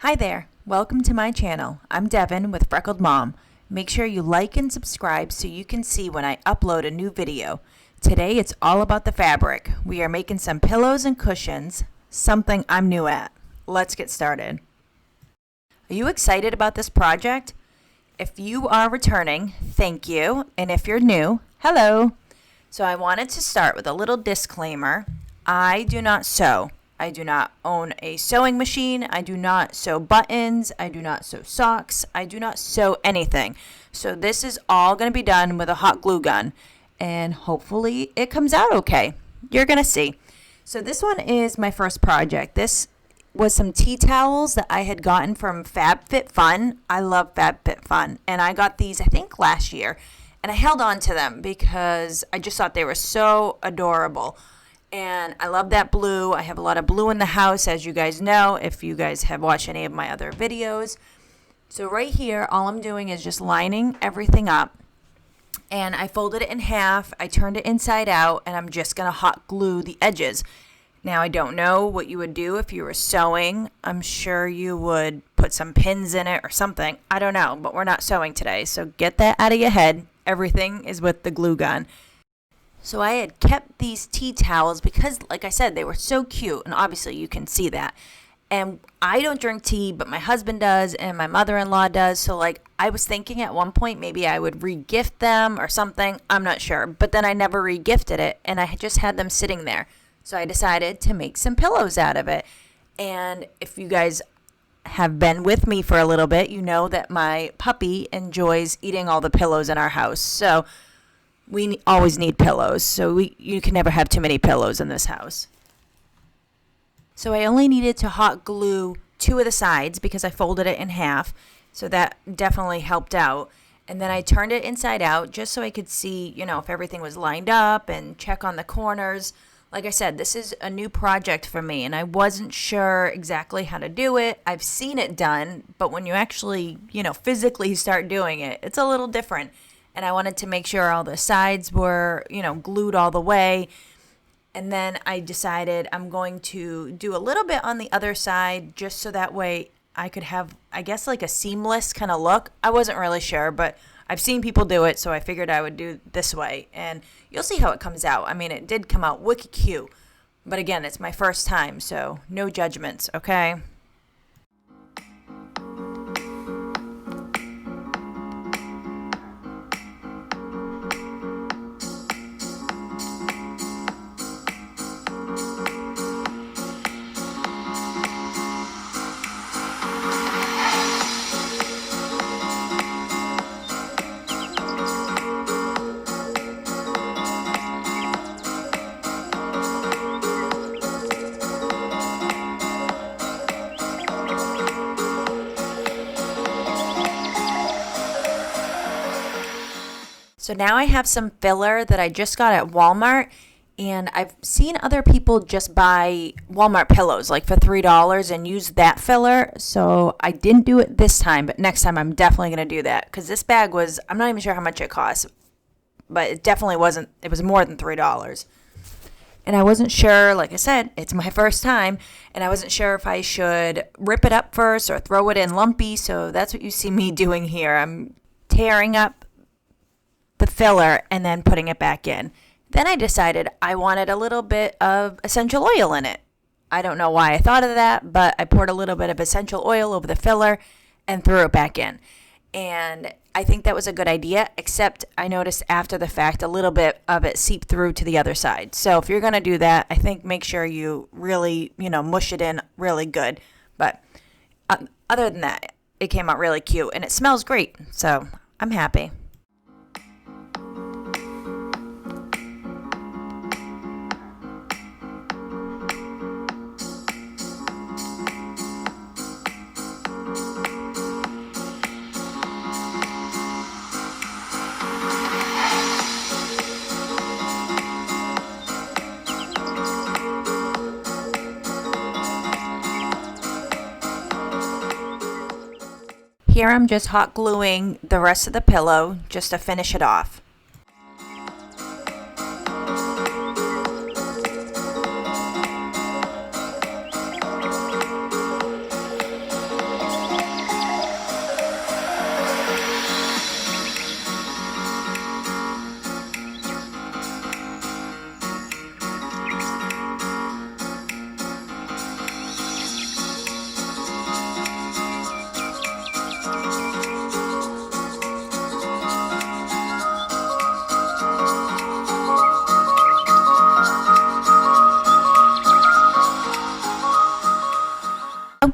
Hi there, welcome to my channel. I'm Devin with Freckled Mom. Make sure you like and subscribe so you can see when I upload a new video. Today it's all about the fabric. We are making some pillows and cushions, something I'm new at. Let's get started. Are you excited about this project? If you are returning, thank you, and if you're new, hello. So I wanted to start with a little disclaimer. I do not sew. I do not own a sewing machine. I do not sew buttons. I do not sew socks. I do not sew anything. So this is all going to be done with a hot glue gun. And hopefully it comes out okay. You're going to see. So this one is my first project. This was some tea towels that I had gotten from FabFitFun. I love FabFitFun. And I got these, I think, last year. And I held on to them because I just thought they were so adorable. And I love that blue. I have a lot of blue in the house, as you guys know, if you guys have watched any of my other videos. So right here, all I'm doing is just lining everything up. And I folded it in half. I turned it inside out, and I'm just going to hot glue the edges. Now, I don't know what you would do if you were sewing. I'm sure you would put some pins in it or something. I don't know, but we're not sewing today. So get that out of your head. Everything is with the glue gun. So I had kept these tea towels because, like I said, they were so cute, and obviously you can see that. And I don't drink tea, but my husband does, and my mother-in-law does. So, I was thinking at one point maybe I would re-gift them or something. I'm not sure. But then I never re-gifted it, and I just had them sitting there. So I decided to make some pillows out of it. And if you guys have been with me for a little bit, you know that my puppy enjoys eating all the pillows in our house. So we always need pillows, so you can never have too many pillows in this house. So I only needed to hot glue 2 of the sides because I folded it in half, so that definitely helped out. And then I turned it inside out just so I could see, if everything was lined up and check on the corners. Like I said, this is a new project for me, and I wasn't sure exactly how to do it. I've seen it done, but when you actually, physically start doing it, it's a little different. And I wanted to make sure all the sides were, glued all the way. And then I decided I'm going to do a little bit on the other side just so that way I could have, I guess, like a seamless kind of look. I wasn't really sure, but I've seen people do it, so I figured I would do this way. And you'll see how it comes out. I mean, it did come out wicked cute. But again, it's my first time, so no judgments, okay? So now I have some filler that I just got at Walmart, and I've seen other people just buy Walmart pillows like for $3 and use that filler. So I didn't do it this time, but next time I'm definitely going to do that because this bag was, I'm not even sure how much it cost, but it definitely wasn't, it was more than $3. And I wasn't sure, like I said, it's my first time, and I wasn't sure if I should rip it up first or throw it in lumpy. So that's what you see me doing here. I'm tearing up the filler and then putting it back in. Then I decided I wanted a little bit of essential oil in it. I don't know why I thought of that, but I poured a little bit of essential oil over the filler and threw it back in. And I think that was a good idea, except I noticed after the fact a little bit of it seeped through to the other side. So if you're going to do that, I think make sure you really, mush it in really good. But other than that, it came out really cute and it smells great. So I'm happy. Here I'm just hot gluing the rest of the pillow just to finish it off.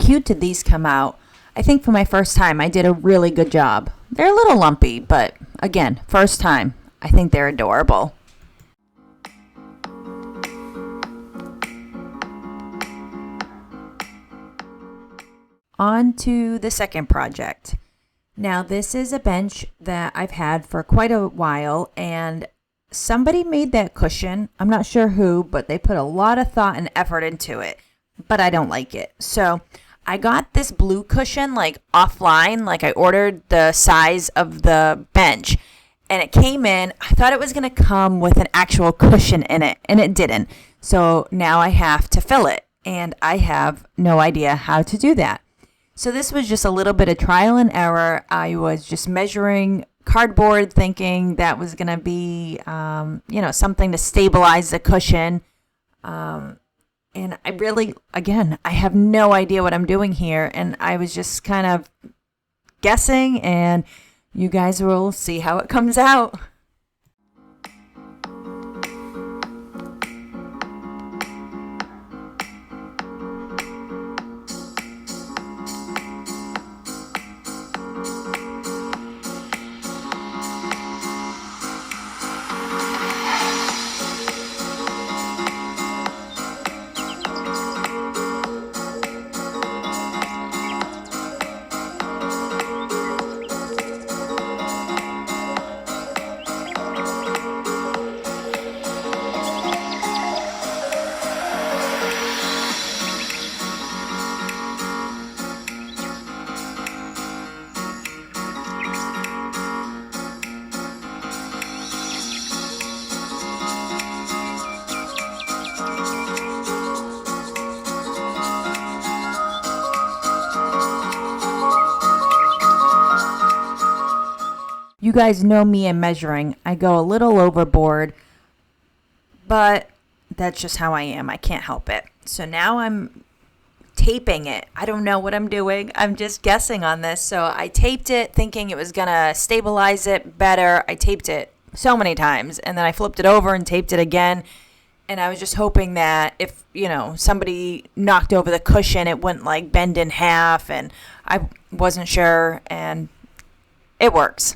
cute did these come out? I think for my first time, I did a really good job. They're a little lumpy, but again, first time. I think they're adorable. On to the second project. Now, this is a bench that I've had for quite a while, and somebody made that cushion. I'm not sure who, but they put a lot of thought and effort into it, but I don't like it. So I got this blue cushion like offline, like I ordered the size of the bench, and it came in. I thought it was going to come with an actual cushion in it, and it didn't. So now I have to fill it, and I have no idea how to do that. So this was just a little bit of trial and error. I was just measuring cardboard, thinking that was going to be, something to stabilize the cushion. And I really, again, I have no idea what I'm doing here. And I was just kind of guessing, and you guys will see how it comes out. You guys know me in measuring. I go a little overboard, but that's just how I am. I can't help it. So now I'm taping it. I don't know what I'm doing. I'm just guessing on this. So I taped it thinking it was going to stabilize it better. I taped it so many times, and then I flipped it over and taped it again. And I was just hoping that if, somebody knocked over the cushion, it wouldn't like bend in half, and I wasn't sure, and it works.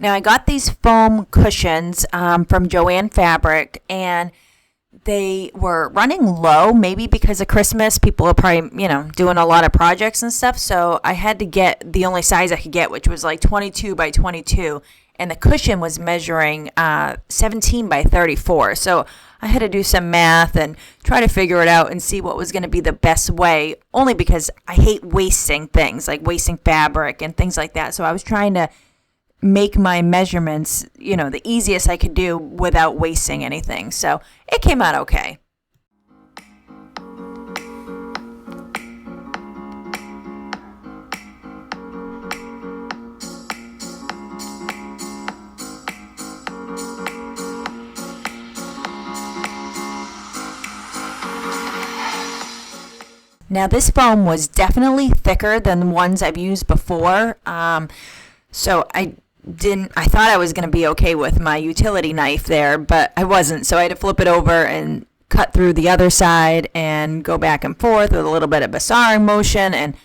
Now, I got these foam cushions from Joann Fabric, and they were running low, maybe because of Christmas. People are probably, doing a lot of projects and stuff. So I had to get the only size I could get, which was like 22 by 22. And the cushion was measuring 17 by 34. So I had to do some math and try to figure it out and see what was going to be the best way, only because I hate wasting things, like wasting fabric and things like that. So I was trying to make my measurements, the easiest I could do without wasting anything. So it came out okay. Now this foam was definitely thicker than the ones I've used before. So I thought I was going to be okay with my utility knife there, but I wasn't. So I had to flip it over and cut through the other side and go back and forth with a little bit of basaring motion, and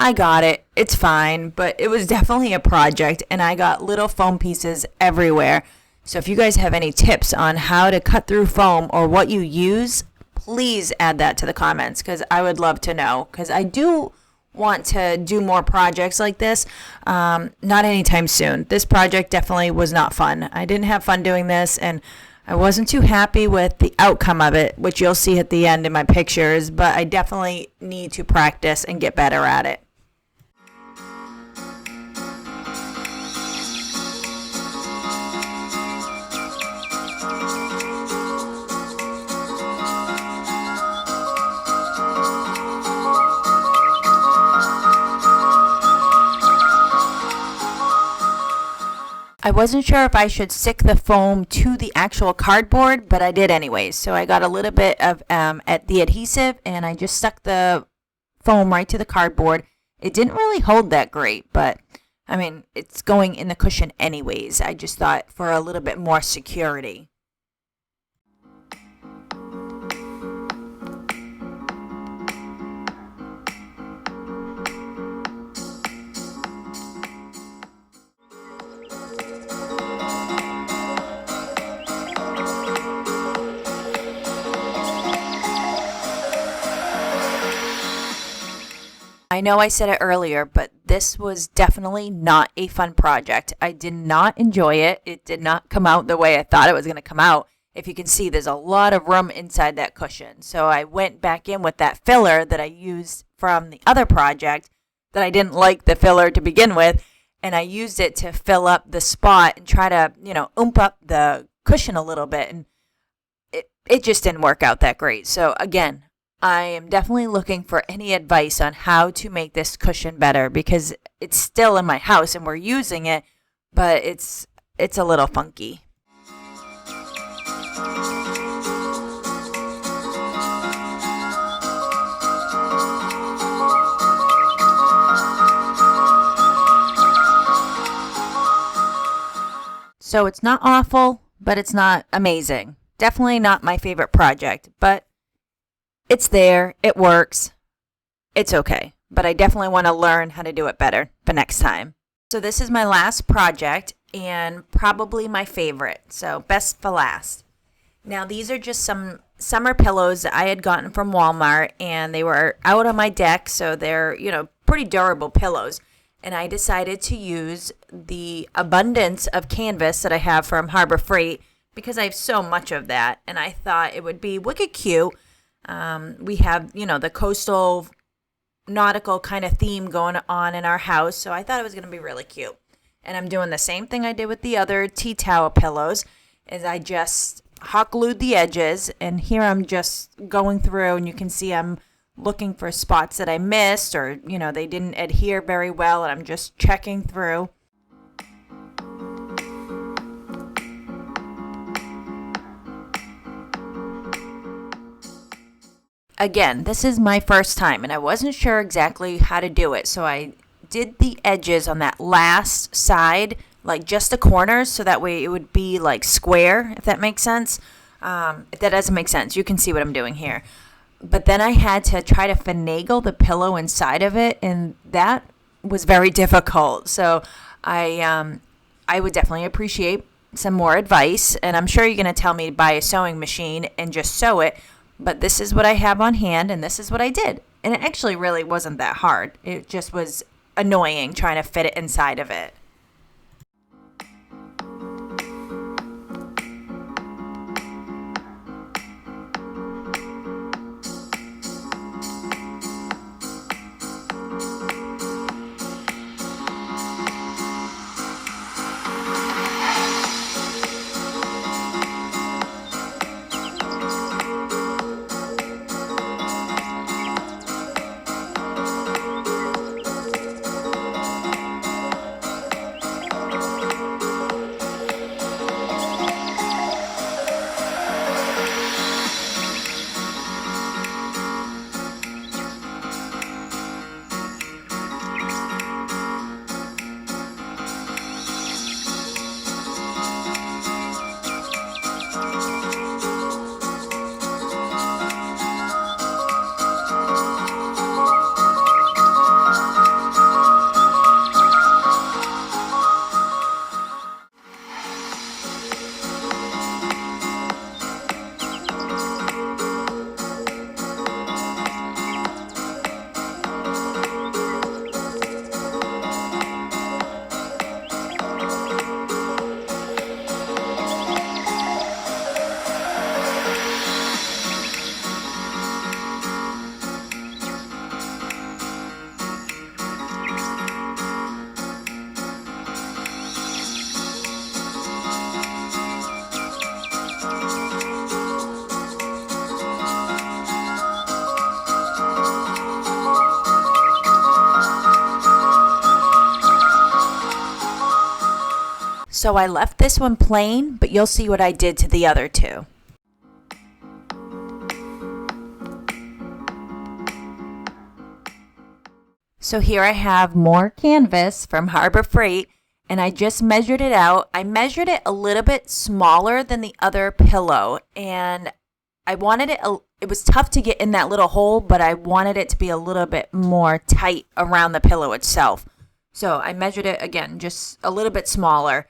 I got it. It's fine, but it was definitely a project, and I got little foam pieces everywhere. So if you guys have any tips on how to cut through foam or what you use, please add that to the comments, because I would love to know, because I do want to do more projects like this. Not anytime soon. This project definitely was not fun. I didn't have fun doing this, and I wasn't too happy with the outcome of it, which you'll see at the end in my pictures, but I definitely need to practice and get better at it. I wasn't sure if I should stick the foam to the actual cardboard, but I did anyways. So I got a little bit of at the adhesive, and I just stuck the foam right to the cardboard. It didn't really hold that great, but I mean, it's going in the cushion anyways. I just thought for a little bit more security. I know I said it earlier, but this was definitely not a fun project. I did not enjoy it. It did not come out the way I thought it was going to come out. If you can see, there's a lot of room inside that cushion. So I went back in with that filler that I used from the other project that I didn't like the filler to begin with, and I used it to fill up the spot and try to, oomph up the cushion a little bit, and it just didn't work out that great. So again, I am definitely looking for any advice on how to make this cushion better, because it's still in my house and we're using it, but it's a little funky. So it's not awful, but it's not amazing. Definitely not my favorite project, but it's there, it works, it's okay. But I definitely want to learn how to do it better for next time. So this is my last project and probably my favorite. So best for last. Now these are just some summer pillows that I had gotten from Walmart, and they were out on my deck, so they're, pretty durable pillows. And I decided to use the abundance of canvas that I have from Harbor Freight because I have so much of that, and I thought it would be wicked cute. We have, the coastal nautical kind of theme going on in our house, so I thought it was going to be really cute. And I'm doing the same thing I did with the other tea towel pillows, is I just hot glued the edges, and here I'm just going through, and you can see I'm looking for spots that I missed, or, they didn't adhere very well, and I'm just checking through. Again, this is my first time, and I wasn't sure exactly how to do it, so I did the edges on that last side, like just the corners, so that way it would be like square, if that makes sense. If that doesn't make sense, you can see what I'm doing here. But then I had to try to finagle the pillow inside of it, and that was very difficult. So I would definitely appreciate some more advice, and I'm sure you're going to tell me to buy a sewing machine and just sew it. But this is what I have on hand, and this is what I did. And it actually really wasn't that hard. It just was annoying trying to fit it inside of it. So I left this one plain, but you'll see what I did to the other two. So here I have more canvas from Harbor Freight, and I just measured it out. I measured it a little bit smaller than the other pillow, and I wanted it, it was tough to get in that little hole, but I wanted it to be a little bit more tight around the pillow itself. So I measured it again, just a little bit smaller.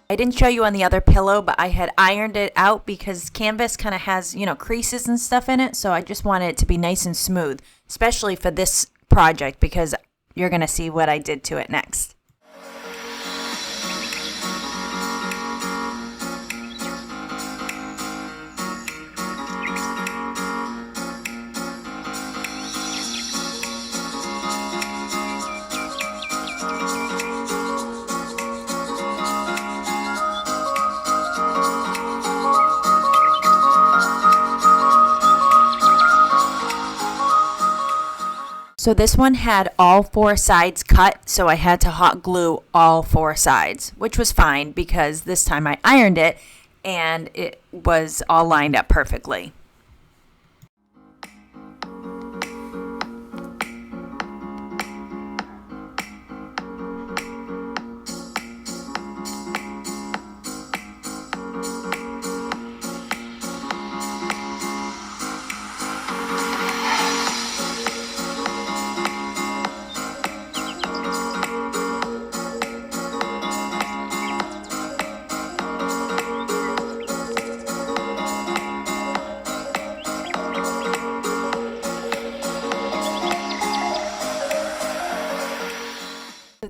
I didn't show you on the other pillow, but I had ironed it out because canvas kind of has, creases and stuff in it. So I just wanted it to be nice and smooth, especially for this project because you're going to see what I did to it next. So this one had all four sides cut, so I had to hot glue all four sides, which was fine because this time I ironed it and it was all lined up perfectly.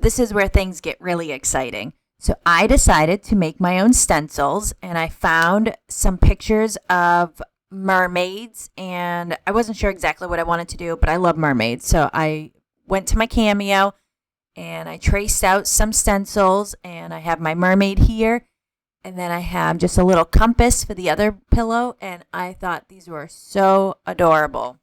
This is where things get really exciting. So I decided to make my own stencils, and I found some pictures of mermaids, and I wasn't sure exactly what I wanted to do, but I love mermaids. So I went to my Cameo and I traced out some stencils, and I have my mermaid here, and then I have just a little compass for the other pillow, and I thought these were so adorable.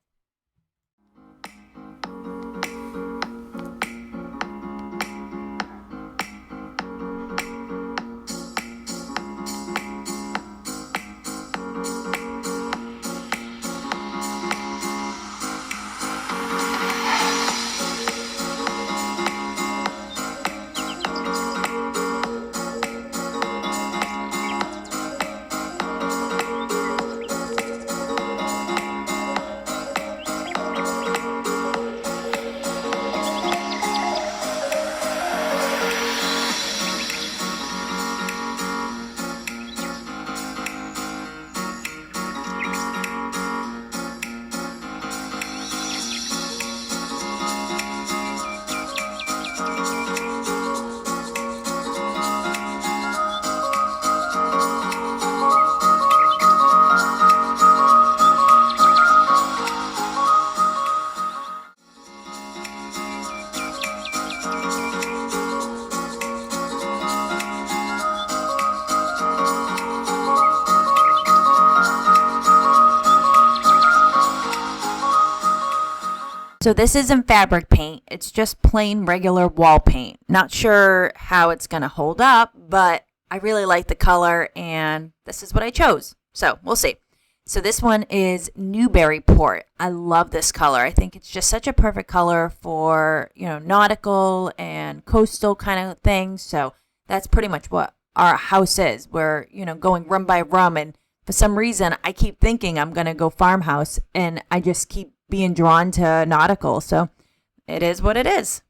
So this isn't fabric paint, it's just plain regular wall paint. Not sure how it's going to hold up, but I really like the color and this is what I chose. So we'll see. So this one is Newburyport. I love this color. I think it's just such a perfect color for, nautical and coastal kind of things. So that's pretty much what our house is. We're, going room by room, and for some reason I keep thinking I'm going to go farmhouse and I just keep being drawn to nautical. So it is what it is.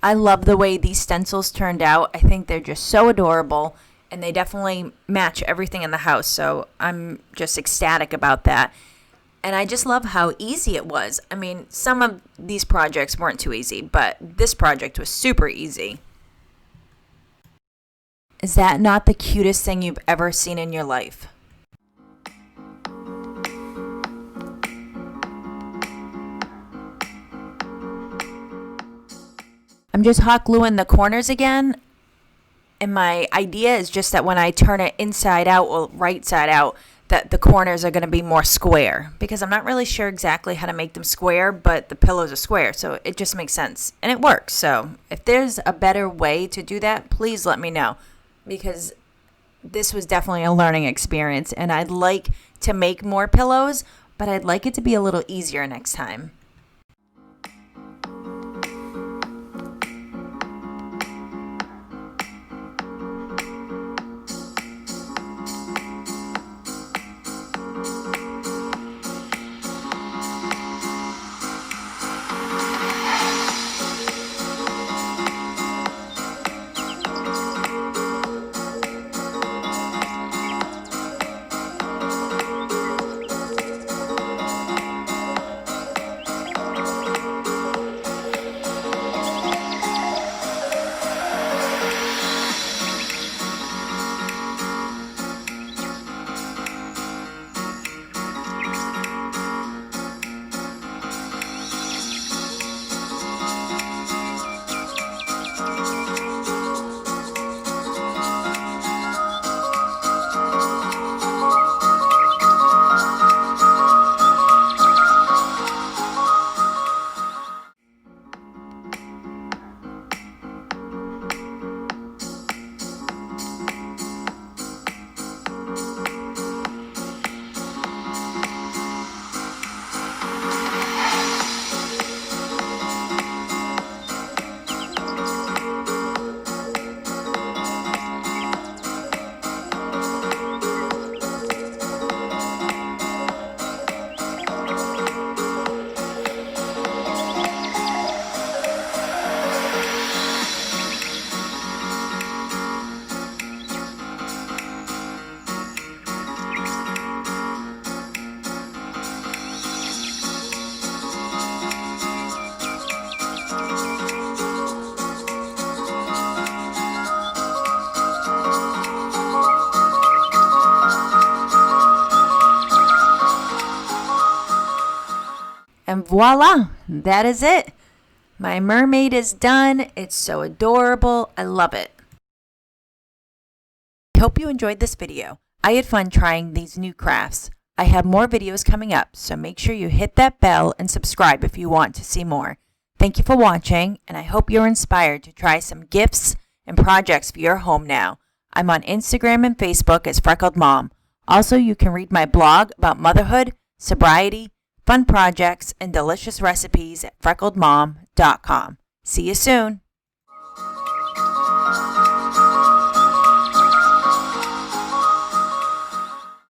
I love the way these stencils turned out. I think they're just so adorable, and they definitely match everything in the house, so I'm just ecstatic about that. And I just love how easy it was. I mean, some of these projects weren't too easy, but this project was super easy. Is that not the cutest thing you've ever seen in your life? I'm just hot gluing the corners again. And my idea is just that when I turn it inside out or right side out, that the corners are going to be more square, because I'm not really sure exactly how to make them square, but the pillows are square, so it just makes sense and it works. So if there's a better way to do that, please let me know, because this was definitely a learning experience, and I'd like to make more pillows, but I'd like it to be a little easier next time. And voila, that is it. My mermaid is done. It's so adorable. I love it. I hope you enjoyed this video. I had fun trying these new crafts. I have more videos coming up, so make sure you hit that bell and subscribe if you want to see more. Thank you for watching, and I hope you're inspired to try some gifts and projects for your home now. I'm on Instagram and Facebook as Freckled Mom. Also, you can read my blog about motherhood, sobriety, fun projects, and delicious recipes at freckledmom.com. See you soon.